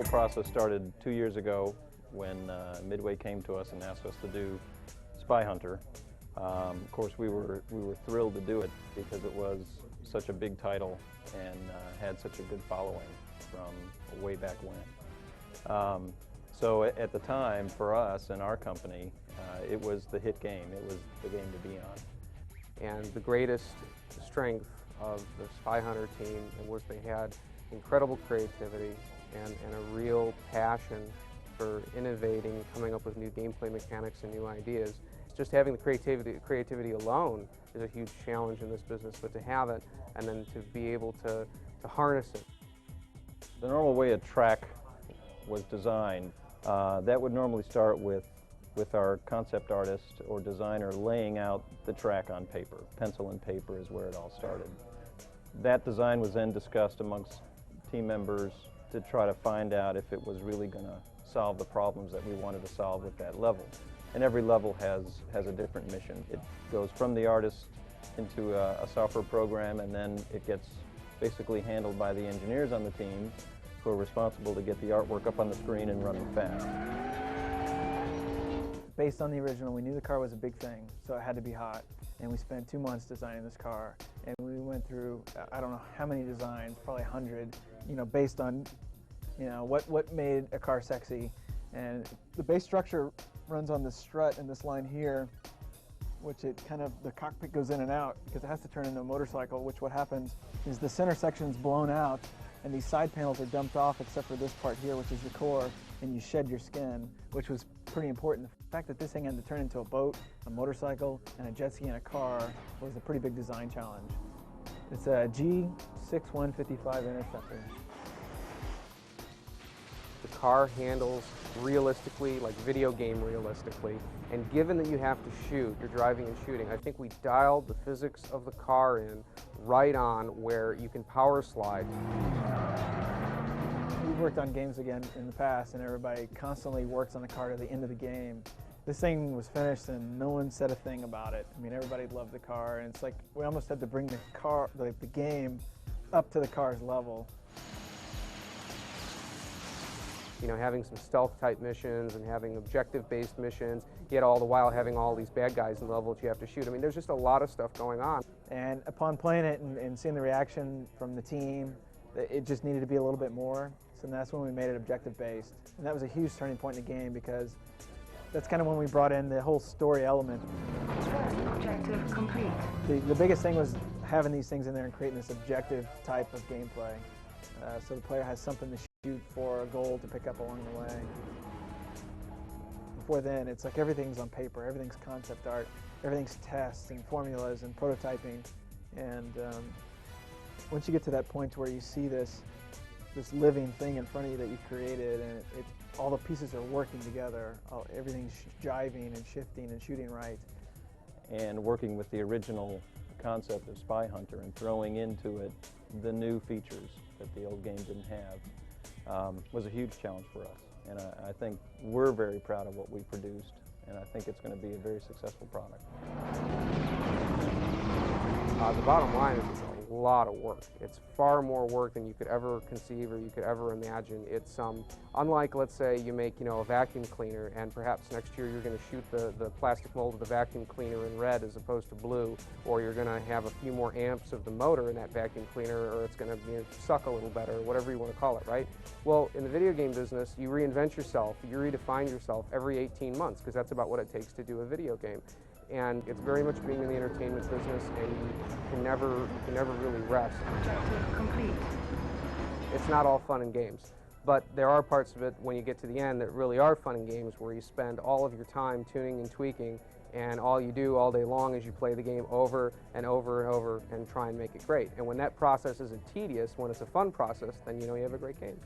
whole process started 2 years ago when Midway came to us and asked us to do Spy Hunter. Of course, we were thrilled to do it because it was such a big title and had such a good following from way back when. So at the time, for us and our company, it was the hit game. It was the game to be on. And the greatest strength of the Spy Hunter team was they had incredible creativity and a real passion for innovating, coming up with new gameplay mechanics and new ideas. Just having the creativity alone is a huge challenge in this business, but to have it and then to be able to harness it. The normal way a track was designed, that would normally start with our concept artist or designer laying out the track on paper. Pencil and paper is where it all started. That design was then discussed amongst team members to try to find out if it was really going to solve the problems that we wanted to solve with that level. And every level has a different mission. It goes from the artist into a software program, and then it gets basically handled by the engineers on the team who are responsible to get the artwork up on the screen and running fast. Based on the original, we knew the car was a big thing, so it had to be hot. And we spent 2 months designing this car. And we went through, I don't know how many designs, probably 100, based on, what made a car sexy. And the base structure runs on this strut in this line here, which the cockpit goes in and out because it has to turn into a motorcycle, which what happens is the center section's blown out and these side panels are dumped off except for this part here, which is the core, and you shed your skin, which was pretty important. The fact that this thing had to turn into a boat, a motorcycle, and a jet ski and a car was a pretty big design challenge. It's a G6155 Interceptor. The car handles realistically, like video game realistically, and given that you have to shoot, you're driving and shooting, I think we dialed the physics of the car in right on where you can power slide. We've worked on games again in the past, and everybody constantly works on the car to the end of the game. This thing was finished and no one said a thing about it. I mean, everybody loved the car, and it's like we almost had to bring the game up to the car's level. Having some stealth type missions and having objective based missions, yet all the while having all these bad guys in the level that you have to shoot. I mean, there's just a lot of stuff going on. And upon playing it and seeing the reaction from the team, it just needed to be a little bit more. So that's when we made it objective based. And that was a huge turning point in the game because that's kind of when we brought in the whole story element. First objective complete. The biggest thing was having these things in there and creating this objective type of gameplay. So the player has something to shoot for, a goal to pick up along the way. Before then, it's like everything's on paper, everything's concept art, everything's tests and formulas and prototyping. And once you get to that point where you see this living thing in front of you that you've created, and all the pieces are working together, everything's jiving and shifting and shooting right. And working with the original concept of Spy Hunter and throwing into it the new features that the old game didn't have was a huge challenge for us. And I think we're very proud of what we produced, and I think it's going to be a very successful product. The bottom line is it's a lot of work. It's far more work than you could ever conceive or you could ever imagine. It's unlike, let's say, you make a vacuum cleaner, and perhaps next year you're going to shoot the plastic mold of the vacuum cleaner in red as opposed to blue, or you're going to have a few more amps of the motor in that vacuum cleaner, or it's going to suck a little better, or whatever you want to call it, right? Well, in the video game business, you reinvent yourself, you redefine yourself every 18 months, because that's about what it takes to do a video game. And it's very much being in the entertainment business, and you can never really rest. Objective complete. It's not all fun and games, but there are parts of it when you get to the end that really are fun and games, where you spend all of your time tuning and tweaking, and all you do all day long is you play the game over and over and over and try and make it great. And when that process isn't tedious, when it's a fun process, then you have a great game.